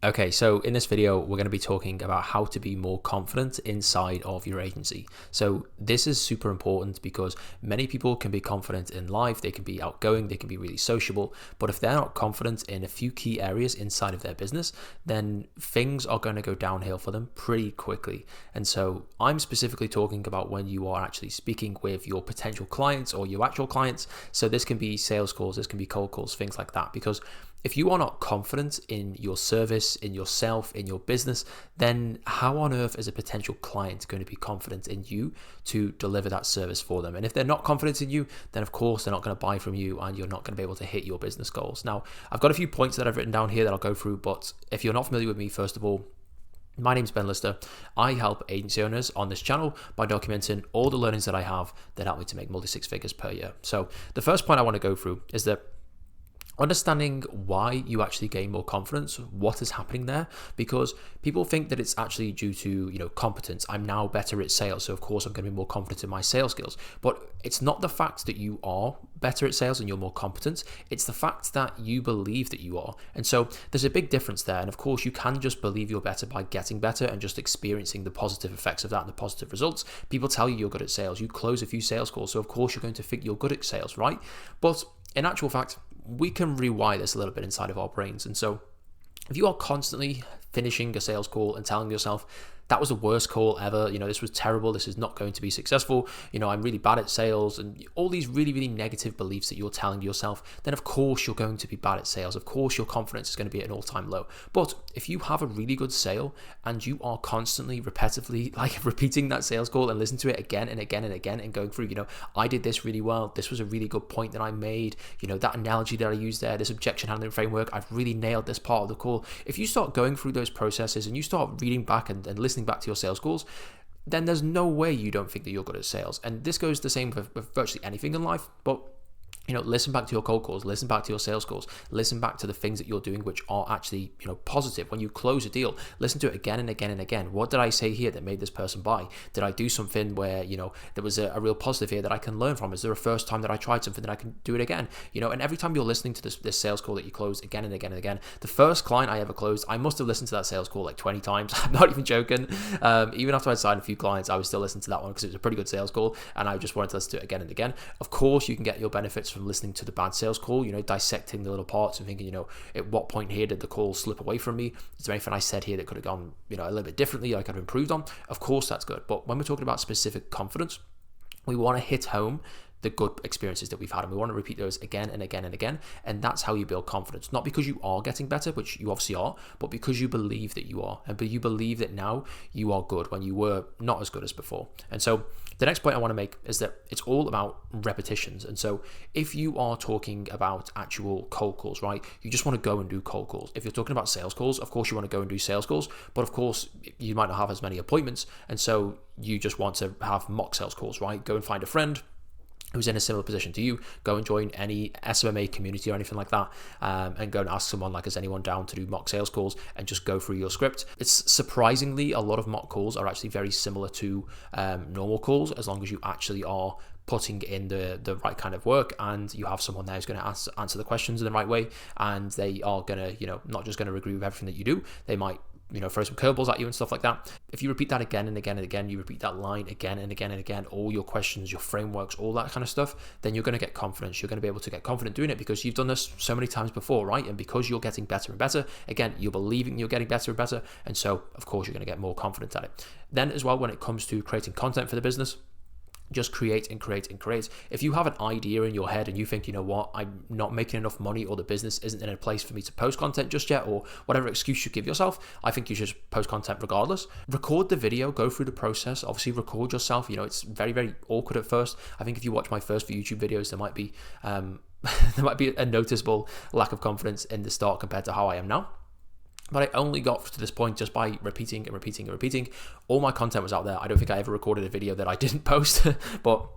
Okay, so in this video, we're going to be talking about how to be more confident inside of your agency. So this is super important because many people can be confident in life, they can be outgoing, they can be really sociable, but if they're not confident in a few key areas inside of their business, then things are going to go downhill for them pretty quickly. And so I'm specifically talking about when you are actually speaking with your potential clients or your actual clients. So this can be sales calls, this can be cold calls, things like that, because if you are not confident in your service, in yourself, in your business, then how on earth is a potential client going to be confident in you to deliver that service for them? And if they're not confident in you, then of course they're not going to buy from you and you're not going to be able to hit your business goals. Now, I've got a few points that I've written down here that I'll go through, but if you're not familiar with me, first of all, my name's Ben Lister. I help agency owners on this channel by documenting all the learnings that I have that help me to make multi-six figures per year. So the first point I want to go through is that understanding why you actually gain more confidence, what is happening there, because people think that it's actually due to, competence. I'm now better at sales, so of course I'm going to be more confident in my sales skills. But it's not the fact that you are better at sales and you're more competent, it's the fact that you believe that you are. And so there's a big difference there. And of course you can just believe you're better by getting better and just experiencing the positive effects of that and the positive results. People tell you you're good at sales, you close a few sales calls, so of course you're going to think you're good at sales, right? But in actual fact, we can rewire this a little bit inside of our brains. And so if you are constantly finishing a sales call and telling yourself, that was the worst call ever, this was terrible, this is not going to be successful, I'm really bad at sales, and all these really, really negative beliefs that you're telling yourself, then of course you're going to be bad at sales. Of course your confidence is going to be at an all-time low. But if you have a really good sale and you are constantly, repetitively, repeating that sales call and listen to it again and again and again and going through, I did this really well, this was a really good point that I made, that analogy that I used there, this objection handling framework, I've really nailed this part of the call. If you start going through those processes and you start reading back and listening back to your sales calls, then there's no way you don't think that you're good at sales. And this goes the same with virtually anything in life. But listen back to your cold calls, listen back to your sales calls, listen back to the things that you're doing which are actually, positive. When you close a deal, listen to it again and again and again. What did I say here that made this person buy? Did I do something where, there was a real positive here that I can learn from? Is there a first time that I tried something that I can do it again? And every time you're listening to this sales call that you close again and again and again, the first client I ever closed, I must have listened to that sales call like 20 times. I'm not even joking. Even after I'd signed a few clients, I was still listening to that one because it was a pretty good sales call and I just wanted to listen to it again and again. Of course, you can get your benefits from listening to the bad sales call, dissecting the little parts and thinking, at what point here did the call slip away from me? Is there anything I said here that could have gone, a little bit differently, I could have improved on? Of course, that's good. But when we're talking about specific confidence, we want to hit home the good experiences that we've had, and we want to repeat those again and again and again. And that's how you build confidence, not because you are getting better, which you obviously are, but because you believe that you are, and you believe that now you are good when you were not as good as before. And so the next point I want to make is that it's all about repetitions. And so if you are talking about actual cold calls, right, you just want to go and do cold calls. If you're talking about sales calls, of course you want to go and do sales calls, but of course you might not have as many appointments, and so you just want to have mock sales calls, right? Go and find a friend who's in a similar position to you, go and join any Smma community or anything like that, and go and ask someone is anyone down to do mock sales calls, and just go through your script. It's surprisingly, a lot of mock calls are actually very similar to normal calls, as long as you actually are putting in the right kind of work and you have someone there who's going to answer the questions in the right way, and they are going to, not just going to agree with everything that you do, they might throw some curveballs at you and stuff like that. If you repeat that again and again and again, you repeat that line again and again and again, all your questions, your frameworks, all that kind of stuff, then you're going to get confidence. You're going to be able to get confident doing it because you've done this so many times before, right? And because you're getting better and better, again, you're believing you're getting better and better. And so, of course, you're going to get more confident at it. Then as well, when it comes to creating content for the business, just create and create and create. If you have an idea in your head and you think, I'm not making enough money, or the business isn't in a place for me to post content just yet, or whatever excuse you give yourself, I think you should post content regardless. Record the video, go through the process. Obviously record yourself. It's very, very awkward at first. I think if you watch my first few YouTube videos, there might be there might be a noticeable lack of confidence in the start compared to how I am now. But I only got to this point just by repeating and repeating and repeating. All my content was out there. I don't think I ever recorded a video that I didn't post, but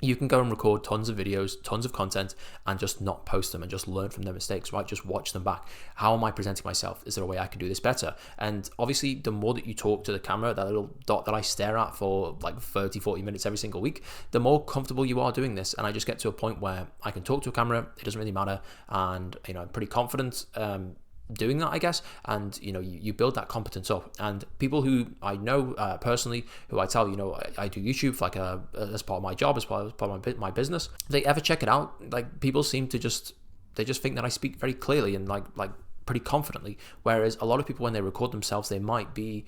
you can go and record tons of videos, tons of content, and just not post them and just learn from their mistakes, right? Just watch them back. How am I presenting myself? Is there a way I can do this better? And obviously, the more that you talk to the camera, that little dot that I stare at for like 30, 40 minutes every single week, the more comfortable you are doing this. And I just get to a point where I can talk to a camera, it doesn't really matter, and I'm pretty confident. doing that, I guess. And you build that competence up. And people who I know personally, who I tell, I do YouTube for as part of my job, as part of my business, if they ever check it out, like, people seem to just think that I speak very clearly and like pretty confidently, whereas a lot of people, when they record themselves, they might be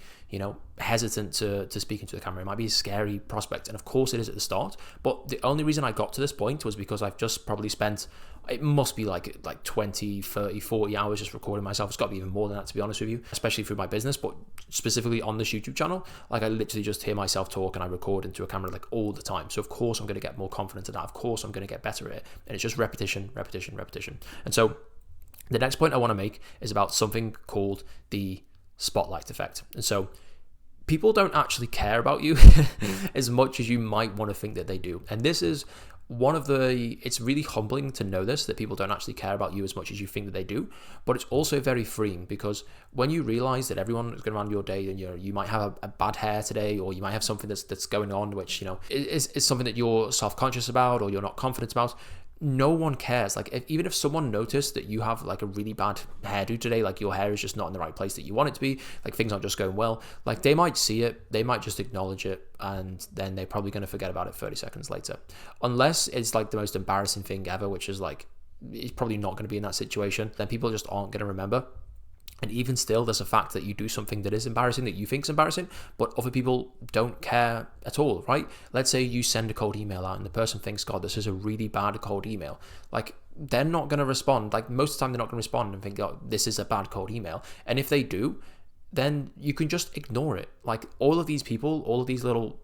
hesitant to speak into the camera. It might be a scary prospect, and of course it is at the start, but the only reason I got to this point was because I've just probably spent, it must be like 20, 30, 40 hours just recording myself. It's got to be even more than that, to be honest with you, especially through my business, but specifically on this YouTube channel. Like, I literally just hear myself talk and I record into a camera like all the time. So of course I'm going to get more confident at that. Of course I'm going to get better at it, and it's just repetition. And so the next point I want to make is about something called the spotlight effect. And so people don't actually care about you as much as you might want to think that they do. And this is it's really humbling to know this, that people don't actually care about you as much as you think that they do. But it's also very freeing, because when you realize that everyone is going around your day, and you might have a bad hair today, or you might have something that's going on which is something that you're self-conscious about or you're not confident about, no one cares. Like, even if someone noticed that you have like a really bad hairdo today, like your hair is just not in the right place that you want it to be, like things aren't just going well, like they might see it, they might just acknowledge it, and then they're probably going to forget about it 30 seconds later. Unless it's like the most embarrassing thing ever, which is like, it's probably not going to be in that situation, then people just aren't going to remember. And even still, there's a fact that you do something that is embarrassing, that you think is embarrassing, but other people don't care at all, right? Let's say you send a cold email out and the person thinks, God, this is a really bad cold email. Like, they're not going to respond. Like, most of the time, they're not going to respond and think, oh, this is a bad cold email. And if they do, then you can just ignore it. Like, all of these people, all of these little,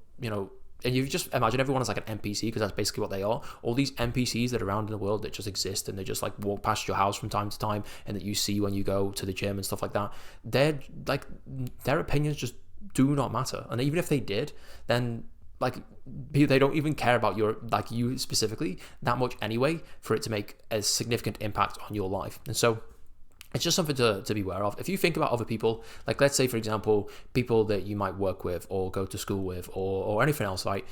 and you just imagine everyone as like an NPC, because that's basically what they are. All these NPCs that are around in the world that just exist, and they just like walk past your house from time to time, and that you see when you go to the gym and stuff like that. They're like, their opinions just do not matter. And even if they did, then like, they don't even care about you specifically that much anyway, for it to make a significant impact on your life. And so it's just something to be aware of. If you think about other people, like let's say, for example, people that you might work with or go to school with or anything else, right?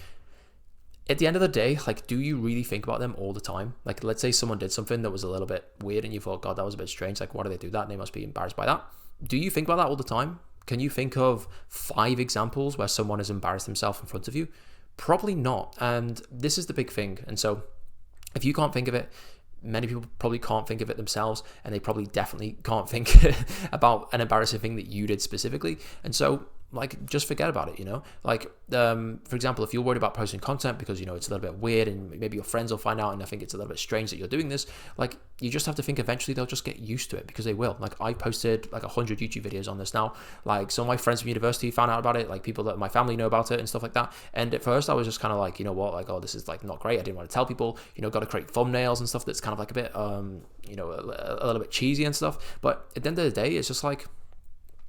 At the end of the day, like, do you really think about them all the time? Like, let's say someone did something that was a little bit weird and you thought, God, that was a bit strange. Like, why do they do that? And they must be embarrassed by that. Do you think about that all the time? Can you think of 5 examples where someone has embarrassed himself in front of you? Probably not. And this is the big thing. And so if you can't think of it, many people probably can't think of it themselves, and they probably definitely can't think about an embarrassing thing that you did specifically. And so, like, just forget about it, Like, for example, if you're worried about posting content because, it's a little bit weird and maybe your friends will find out and I think it's a little bit strange that you're doing this, like, you just have to think eventually they'll just get used to it, because they will. Like, I posted like 100 YouTube videos on this now. Like, some of my friends from university found out about it, like people that my family know about it and stuff like that. And at first I was just kind of like, like, oh, this is like not great. I didn't want to tell people, got to create thumbnails and stuff that's kind of like a bit, a little bit cheesy and stuff. But at the end of the day, it's just like,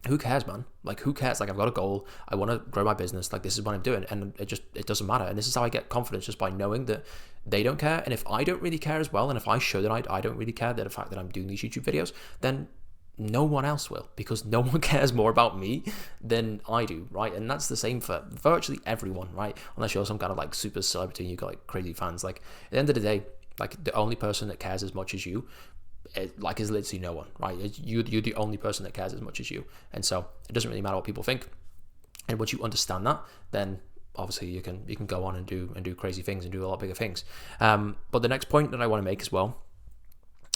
who cares, man? Like, who cares? Like, I've got a goal. I want to grow my business. Like, this is what I'm doing. And it doesn't matter. And this is how I get confidence, just by knowing that they don't care. And if I don't really care as well, and if I show that I don't really care, that the fact that I'm doing these YouTube videos, then no one else will, because no one cares more about me than I do, right? And that's the same for virtually everyone, right? Unless you're some kind of like super celebrity and you've got like crazy fans. Like, at the end of the day, like, the only person that cares as much as you, is literally no one, right? You're the only person that cares as much as you. And so it doesn't really matter what people think. And once you understand that, then obviously you can go on and do crazy things and do a lot bigger things. But the next point that I want to make as well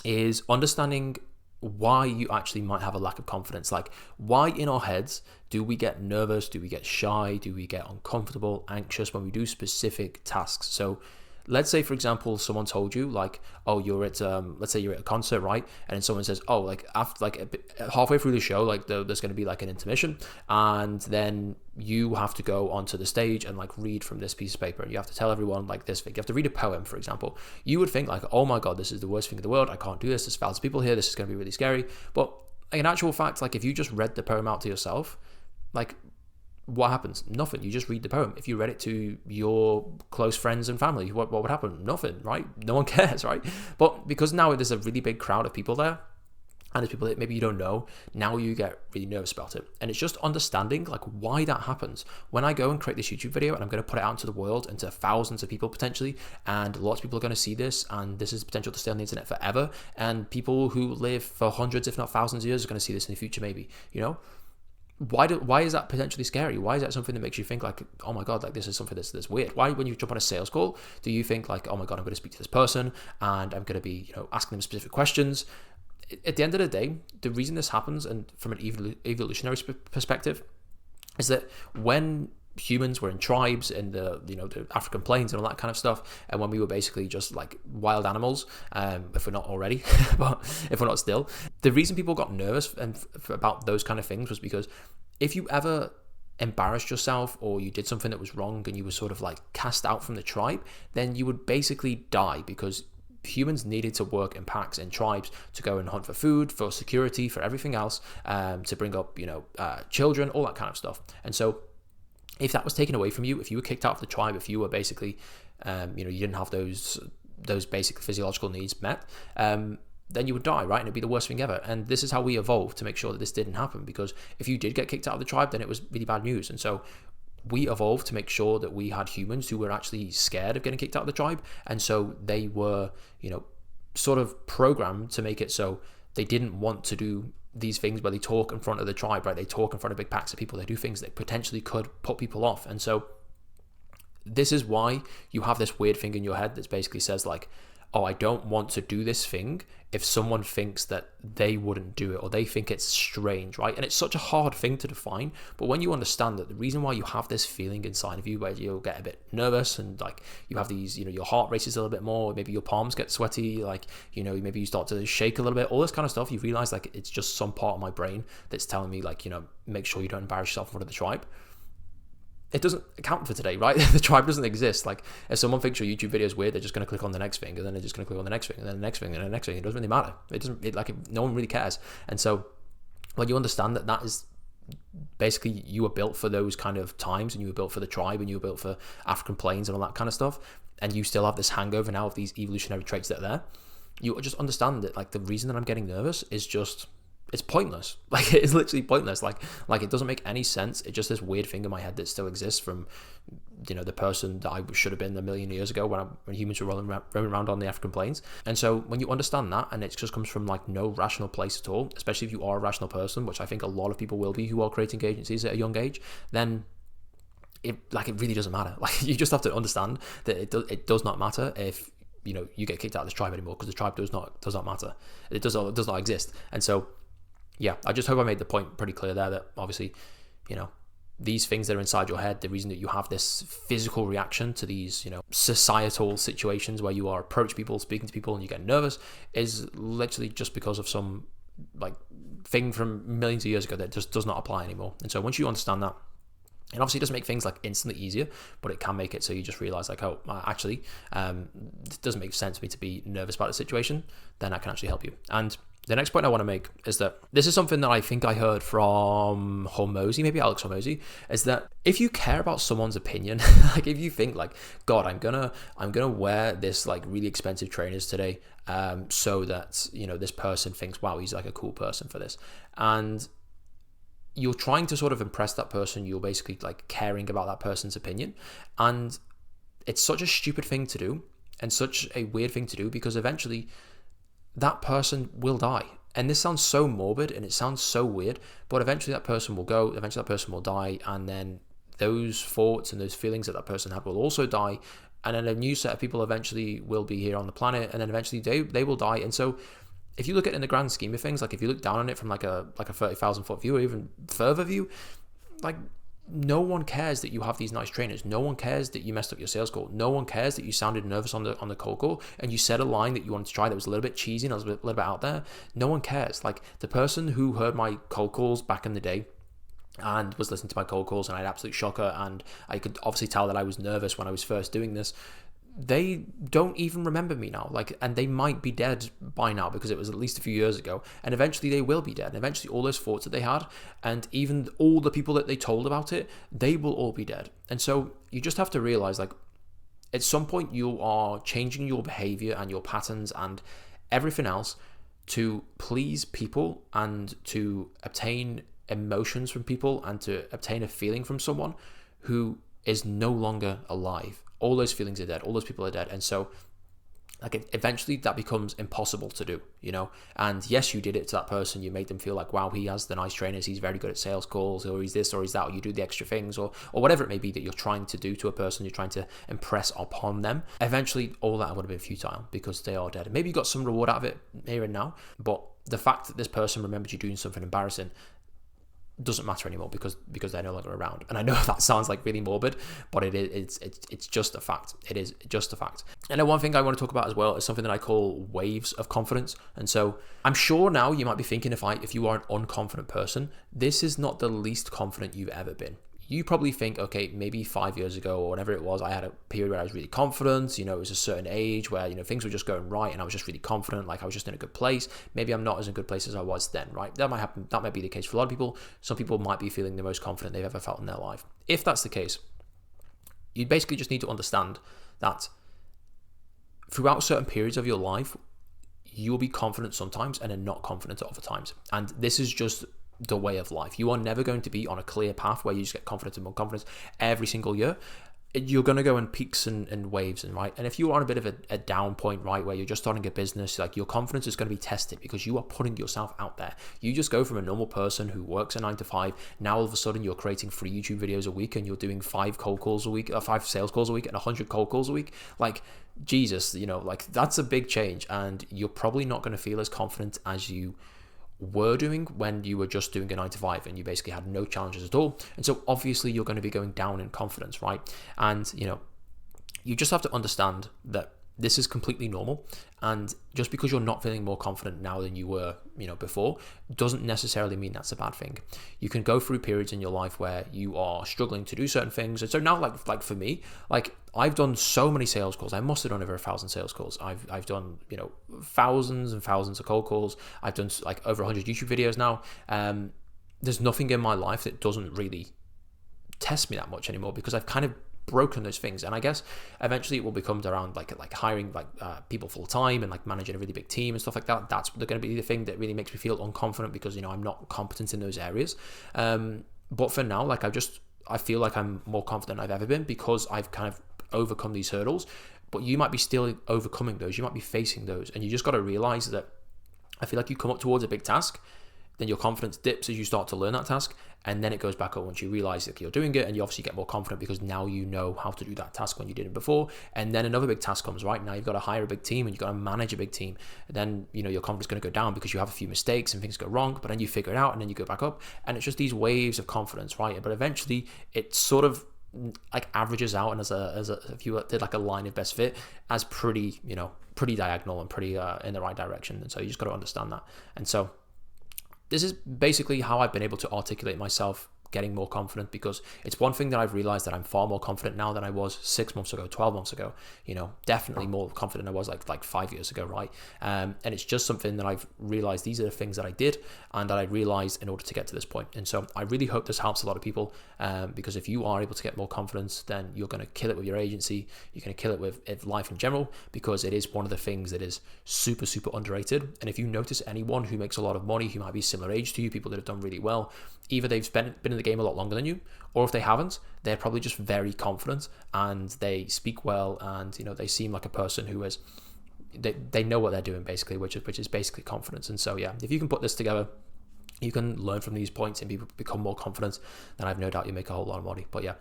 is understanding why you actually might have a lack of confidence. Like, why in our heads do we get nervous? Do we get shy? Do we get uncomfortable, anxious when we do specific tasks? So let's say, for example, someone told you, like, oh, you're at, let's say you're at a concert, right? And then someone says, oh, like, after, like, halfway through the show, like, there's going to be, like, an intermission, and then you have to go onto the stage and, like, read from this piece of paper, and you have to tell everyone, like, this thing. You have to read a poem, for example. You would think, like, oh, my God, this is the worst thing in the world. I can't do this. There's thousands of people here. This is going to be really scary. But in actual fact, like, if you just read the poem out to yourself, like, what happens? Nothing. You just read the poem. If you read it to your close friends and family, what would happen? Nothing, right? No one cares, right? But because now there's a really big crowd of people there, and there's people that maybe you don't know, now you get really nervous about it. And it's just understanding like why that happens. When I go and create this YouTube video and I'm going to put it out into the world, into thousands of people potentially, and lots of people are going to see this, and this is potential to stay on the internet forever, and people who live for hundreds, if not thousands of years are going to see this in the future maybe, you know? Why is that potentially scary? Why is that something that makes you think like, oh my God, like this is something that's weird? Why, when you jump on a sales call, do you think like, oh my God, I'm going to speak to this person and I'm going to be, asking them specific questions? At the end of the day, the reason this happens, and from an evolutionary perspective, is that when humans were in tribes in the African plains and all that kind of stuff, and when we were basically just like wild animals, if we're not already, but if we're not still, the reason people got nervous about those kind of things was because if you ever embarrassed yourself or you did something that was wrong and you were sort of like cast out from the tribe, then you would basically die, because humans needed to work in packs and tribes to go and hunt for food, for security, for everything else, to bring up children, all that kind of stuff. And so if that was taken away from you, if you were kicked out of the tribe, if you were basically you didn't have those basic physiological needs met, then you would die, right? And it'd be the worst thing ever. And this is how we evolved to make sure that this didn't happen, because if you did get kicked out of the tribe, then it was really bad news. And so we evolved to make sure that we had humans who were actually scared of getting kicked out of the tribe. And so they were, sort of programmed to make it so they didn't want to do these things where they talk in front of the tribe, right? They talk in front of big packs of people. They do things that potentially could put people off. And so this is why you have this weird thing in your head that basically says like, oh, I don't want to do this thing if someone thinks that they wouldn't do it, or they think it's strange, right? And it's such a hard thing to define, but when you understand that the reason why you have this feeling inside of you where you'll get a bit nervous and like you have these, your heart races a little bit more, maybe your palms get sweaty, like, maybe you start to shake a little bit, all this kind of stuff, you realize like it's just some part of my brain that's telling me like, make sure you don't embarrass yourself in front of the tribe. It doesn't account for today, right? The tribe doesn't exist. Like, if someone thinks your YouTube video is weird, they're just going to click on the next thing, and then they're just going to click on the next thing, and then the next thing, and the next thing. It doesn't really matter. No one really cares. And so when you understand that is basically, you were built for those kind of times, and you were built for the tribe, and you were built for African plains and all that kind of stuff, and you still have this hangover now of these evolutionary traits that are there, you just understand that like the reason that I'm getting nervous is just, it's pointless. Like, it's literally pointless. Like it doesn't make any sense. It's just this weird thing in my head that still exists from, the person that I should have been a million years ago when humans were roaming around on the African plains. And so when you understand that, and it just comes from like no rational place at all, especially if you are a rational person, which I think a lot of people will be who are creating agencies at a young age, then it really doesn't matter. Like, you just have to understand that it does not matter if you get kicked out of this tribe anymore, because the tribe does not matter. It does not exist. And so yeah, I just hope I made the point pretty clear there, that obviously, these things that are inside your head, the reason that you have this physical reaction to these, societal situations where you are approach people, speaking to people, and you get nervous, is literally just because of some like thing from millions of years ago that just does not apply anymore. And so once you understand that, it obviously doesn't make things like instantly easier, but it can make it so you just realize like, oh, actually, it doesn't make sense for me to be nervous about the situation. Then that can actually help you. And the next point I want to make is that this is something that I think I heard from Hormozy, maybe Alex Hormozy, is that if you care about someone's opinion, like if you think like, God, I'm gonna wear this like really expensive trainers today, so that this person thinks, wow, he's like a cool person for this, and you're trying to sort of impress that person, you're basically like caring about that person's opinion, and it's such a stupid thing to do and such a weird thing to do, because eventually that person will die. And this sounds so morbid and it sounds so weird, but eventually that person will go, eventually that person will die, and then those thoughts and those feelings that person had will also die, and then a new set of people eventually will be here on the planet, and then eventually they will die. And so if you look at it in the grand scheme of things, like if you look down on it from like a 30,000 foot view or even further view, like no one cares that you have these nice trainers. No one cares that you messed up your sales call. No one cares that you sounded nervous on the cold call and you said a line that you wanted to try that was a little bit cheesy and a little bit out there. No one cares. Like the person who heard my cold calls back in the day and was listening to my cold calls, and I had absolute shocker, and I could obviously tell that I was nervous when I was first doing this, they don't even remember me now, and they might be dead by now because it was at least a few years ago, and eventually they will be dead, and eventually all those thoughts that they had, and even all the people that they told about it, they will all be dead. And so you just have to realize, like, at some point you are changing your behavior and your patterns and everything else to please people and to obtain emotions from people and to obtain a feeling from someone who is no longer alive. All those feelings are dead. All those people are dead. And so eventually that becomes impossible to do, and yes, you did it to that person. You made them feel like, wow, he has the nice trainers, he's very good at sales calls, or he's this or he's that, or you do the extra things, or whatever it may be that you're trying to do to a person, you're trying to impress upon them. Eventually all that would have been futile because they are dead. And maybe you got some reward out of it here and now, but the fact that this person remembered you doing something embarrassing doesn't matter anymore because they're no longer around. And I know that sounds like really morbid, but it's just a fact. It is just a fact. And then one thing I want to talk about as well is something that I call waves of confidence. And so I'm sure now you might be thinking, if you are an unconfident person, this is not the least confident you've ever been. You probably think, okay, maybe 5 years ago or whatever it was, I had a period where I was really confident. It was a certain age where, things were just going right and I was just really confident, like I was just in a good place. Maybe I'm not as in a good place as I was then, right? That might happen. That might be the case for a lot of people. Some people might be feeling the most confident they've ever felt in their life. If that's the case, you basically just need to understand that throughout certain periods of your life, you will be confident sometimes and then not confident at other times. And this is just the way of life. You are never going to be on a clear path where you just get confidence and more confidence every single year. You're going to go in peaks and waves, and right. And if you are on a bit of a down point, right, where you're just starting a business, like your confidence is going to be tested because you are putting yourself out there. You just go from a normal person who works a 9 to 5. Now all of a sudden you're creating 3 YouTube videos a week and you're doing 5 cold calls a week, 5 sales calls a week, and 100 cold calls a week. Like, Jesus, that's a big change, and you're probably not going to feel as confident as you were doing when you were just doing a 9 to 5 and you basically had no challenges at all. And so obviously you're going to be going down in confidence, right? And you just have to understand that this is completely normal, and just because you're not feeling more confident now than you were before doesn't necessarily mean that's a bad thing. You can go through periods in your life where you are struggling to do certain things, and so now like for me, like I've done so many sales calls. I must have done over 1,000 sales calls. I've done thousands and thousands of cold calls. I've done like over 100 YouTube videos now. There's nothing in my life that doesn't really test me that much anymore because I've kind of broken those things. And I guess eventually it will become around like hiring people full time and like managing a really big team and stuff like that. That's going to be the thing that really makes me feel unconfident because I'm not competent in those areas. But for now, like I feel like I'm more confident than I've ever been because I've kind of overcome these hurdles. But you might be still overcoming those. You might be facing those, and you just got to realize that I feel like you come up towards a big task, then your confidence dips as you start to learn that task, and then it goes back up once you realize that you're doing it, and you obviously get more confident because now you know how to do that task when you didn't before. And then another big task comes, right? Now you've got to hire a big team and you've got to manage a big team. And then your confidence is going to go down because you have a few mistakes and things go wrong, but then you figure it out and then you go back up, and it's just these waves of confidence, right? But eventually it sort of like averages out, and if you did like a line of best fit, as pretty diagonal and pretty in the right direction. And so you just got to understand that. And so this is basically how I've been able to articulate myself getting more confident, because it's one thing that I've realized that I'm far more confident now than I was 6 months ago, 12 months ago, definitely more confident than I was like 5 years ago, right? And it's just something that I've realized these are the things that I did and that I realized in order to get to this point. And so I really hope this helps a lot of people, because if you are able to get more confidence, then you're going to kill it with your agency. You're going to kill it with life in general, because it is one of the things that is super, super underrated. And if you notice anyone who makes a lot of money, who might be similar age to you, people that have done really well, either they've been in the game a lot longer than you, or if they haven't, they're probably just very confident and they speak well, and they seem like a person who is they know what they're doing, basically, which is basically confidence. And so yeah, if you can put this together, you can learn from these points and become more confident, then I've no doubt you'll make a whole lot of money. But yeah,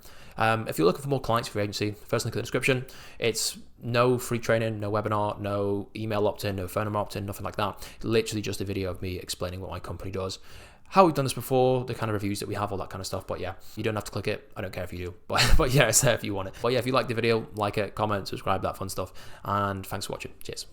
if you're looking for more clients for your agency, first link in the description. It's no free training, no webinar, no email opt-in, no phone number opt-in, nothing like that. Literally just a video of me explaining what my company does, how we've done this before, the kind of reviews that we have, all that kind of stuff. But yeah, you don't have to click it. I don't care if you do, but yeah, it's there if you want it. But yeah, if you like the video, like it, comment, subscribe, that fun stuff. And thanks for watching. Cheers.